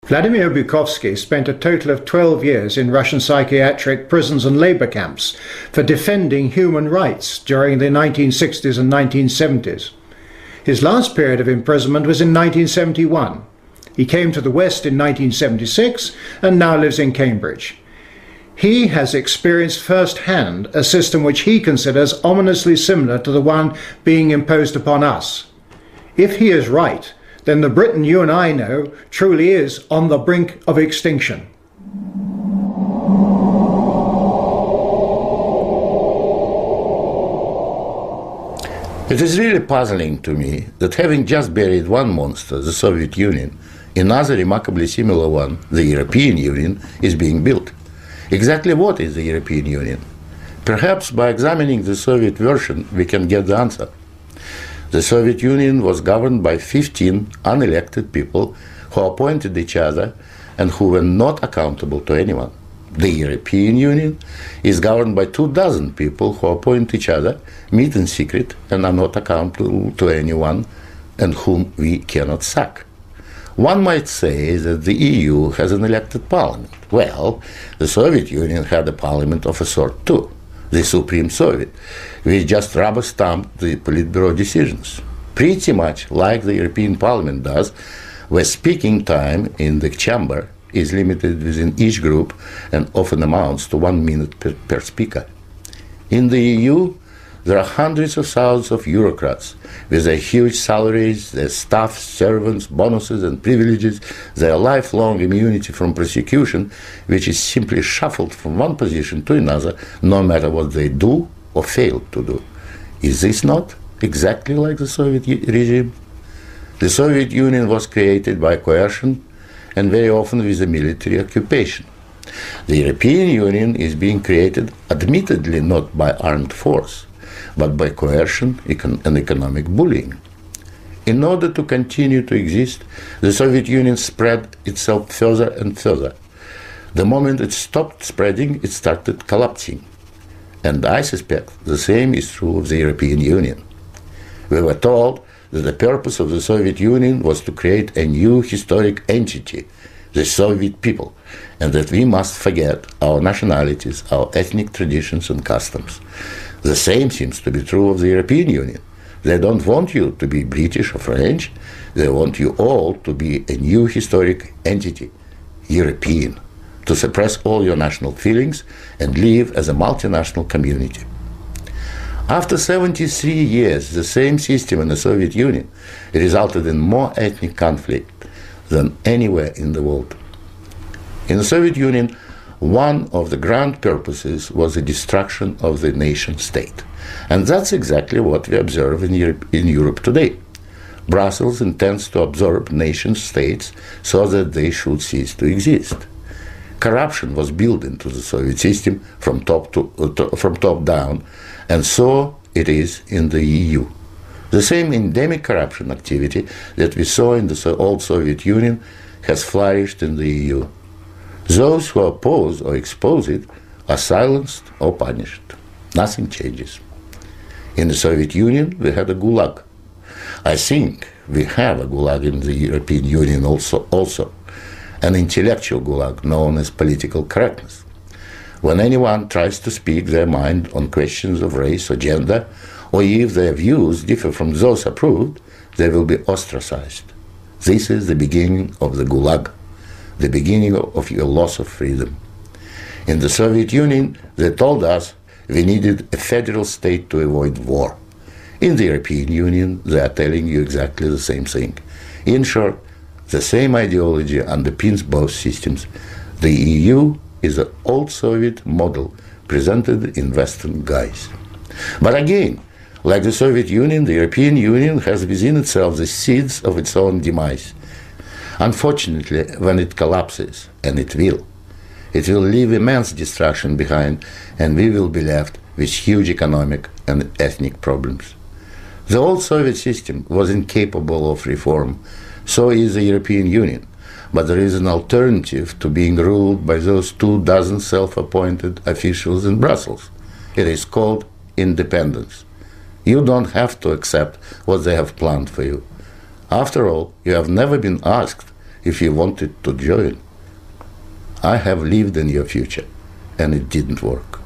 Vladimir Bukovsky spent a total of 12 years in Russian psychiatric prisons and labor camps for defending human rights during the 1960s and 1970s. His last period of imprisonment was in 1971. He came to the West in 1976 and now lives in Cambridge. He has experienced firsthand a system which he considers ominously similar to the one being imposed upon us. If he is right, then the Britain you and I know truly is on the brink of extinction. It is really puzzling to me that having just buried one monster, the Soviet Union, another remarkably similar one, the European Union, is being built. Exactly what is the European Union? Perhaps by examining the Soviet version we can get the answer. The Soviet Union was governed by 15 unelected people who appointed each other and who were not accountable to anyone. The European Union is governed by 24 people who appoint each other, meet in secret, and are not accountable to anyone, and whom we cannot sack. One might say that the EU has an elected parliament. Well, the Soviet Union had a parliament of a sort too, the Supreme Soviet, which just rubber-stamped the Politburo decisions, pretty much like the European Parliament does, where speaking time in the chamber is limited within each group and often amounts to 1 minute per speaker. In the EU, there are hundreds of thousands of bureaucrats with their huge salaries, their staff, servants, bonuses and privileges, their lifelong immunity from prosecution, which is simply shuffled from one position to another, no matter what they do or fail to do. Is this not exactly like the Soviet regime? The Soviet Union was created by coercion and very often with a military occupation. The European Union is being created admittedly not by armed force, but by coercion and economic bullying. In order to continue to exist, the Soviet Union spread itself further and further. The moment it stopped spreading, it started collapsing. And I suspect the same is true of the European Union. We were told that the purpose of the Soviet Union was to create a new historic entity, the Soviet people, and that we must forget our nationalities, our ethnic traditions and customs. The same seems to be true of the European Union. They don't want you to be British or French, they want you all to be a new historic entity, European, to suppress all your national feelings and live as a multinational community. After 73 years, the same system in the Soviet Union resulted in more ethnic conflict than anywhere in the world. In the Soviet Union, one of the grand purposes was the destruction of the nation-state. And that's exactly what we observe in Europe today. Brussels intends to absorb nation-states so that they should cease to exist. Corruption was built into the Soviet system from top down, and so it is in the EU. The same endemic corruption activity that we saw in the old Soviet Union has flourished in the EU. Those who oppose or expose it are silenced or punished. Nothing changes. In the Soviet Union, we had a gulag. I think we have a gulag in the European Union also, an intellectual gulag known as political correctness. When anyone tries to speak their mind on questions of race or gender, or if their views differ from those approved, they will be ostracized. This is the beginning of the gulag, the beginning of your loss of freedom. In the Soviet Union, they told us we needed a federal state to avoid war. In the European Union, they are telling you exactly the same thing. In short, the same ideology underpins both systems. The EU is the old Soviet model presented in Western guise. But again, like the Soviet Union, the European Union has within itself the seeds of its own demise. Unfortunately, when it collapses, and it will leave immense destruction behind, and we will be left with huge economic and ethnic problems. The old Soviet system was incapable of reform, so is the European Union, but there is an alternative to being ruled by those 24 self-appointed officials in Brussels. It is called independence. You don't have to accept what they have planned for you. After all, you have never been asked if you wanted to join. I have lived in your future, and it didn't work.